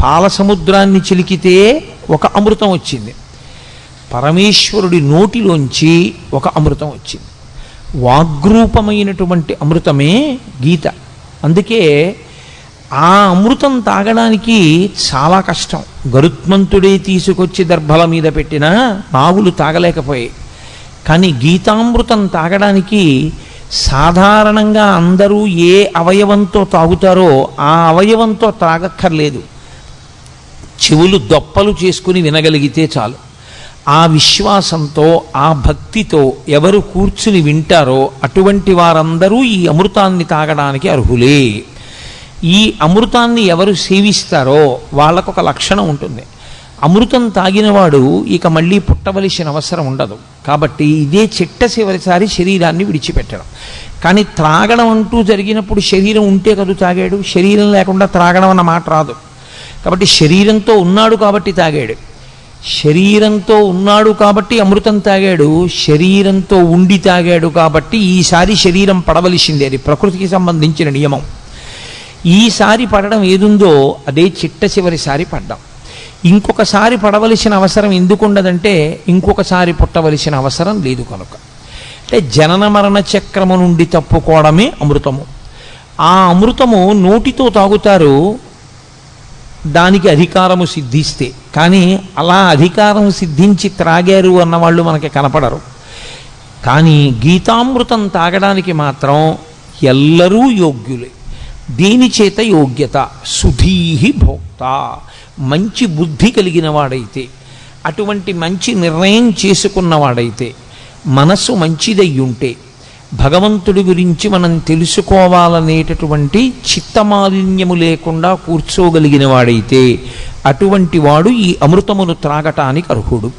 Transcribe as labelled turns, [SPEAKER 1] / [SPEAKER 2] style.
[SPEAKER 1] పాల సముద్రాన్ని చిలికితే ఒక అమృతం వచ్చింది, పరమేశ్వరుడి నోటిలోంచి ఒక అమృతం వచ్చింది. వాగ్రూపమైనటువంటి అమృతమే గీత. అందుకే ఆ అమృతం తాగడానికి చాలా కష్టం. గరుత్మంతుడే తీసుకొచ్చి దర్భల మీద పెట్టినా నాగులు తాగలేకపోయాయి. కానీ గీతామృతం తాగడానికి సాధారణంగా అందరూ ఏ అవయవంతో తాగుతారో ఆ అవయవంతో తాగక్కర్లేదు, చెవులు దొప్పలు చేసుకుని వినగలిగితే చాలు. ఆ విశ్వాసంతో ఆ భక్తితో ఎవరు కూర్చుని వింటారో అటువంటి వారందరూ ఈ అమృతాన్ని తాగడానికి అర్హులే. ఈ అమృతాన్ని ఎవరు సేవిస్తారో వాళ్ళకు ఒక లక్షణం ఉంటుంది. అమృతం తాగినవాడు ఇక మళ్ళీ పుట్టవలసిన అవసరం ఉండదు. కాబట్టి ఇదే చిట్టచివరిసారి శరీరాన్ని విడిచిపెట్టడం. కానీ త్రాగడం అంటూ జరిగినప్పుడు శరీరం ఉంటే కదా తాగాడు, శరీరం లేకుండా త్రాగడం అన్న మాట రాదు. కాబట్టి శరీరంతో ఉన్నాడు కాబట్టి తాగాడు, శరీరంతో ఉన్నాడు కాబట్టి అమృతం తాగాడు, శరీరంతో ఉండి తాగాడు కాబట్టి ఈసారి శరీరం పడవలసిందే. అది ప్రకృతికి సంబంధించిన నియమం. ఈసారి పడడం ఏదుందో అదే చిట్టచివరిసారి పడ్డాం. ఇంకొకసారి పడవలసిన అవసరం ఎందుకు ఉండదంటే ఇంకొకసారి పుట్టవలసిన అవసరం లేదు కనుక. అంటే జనన మరణ చక్రము నుండి తప్పుకోవడమే అమృతము. ఆ అమృతము నోటితో తాగుతారు దానికి అధికారము సిద్ధిస్తే, కానీ అలా అధికారం సిద్ధించి త్రాగారు అన్నవాళ్ళు మనకి కనపడరు. కానీ గీతామృతం తాగడానికి మాత్రం ఎల్లరూ యోగ్యులే. దేని చేత యోగ్యత? సుధీహి భోక్త, మంచి బుద్ధి కలిగిన వాడైతే, అటువంటి మంచి నిర్ణయం చేసుకున్నవాడైతే, మనసు మంచిదయ్యుంటే, భగవంతుడి గురించి మనం తెలుసుకోవాలనేటటువంటి చిత్తమాలిన్యము లేకుండా కూర్చోగలిగిన వాడైతే అటువంటి వాడు ఈ అమృతమును త్రాగటానికి అర్హుడు.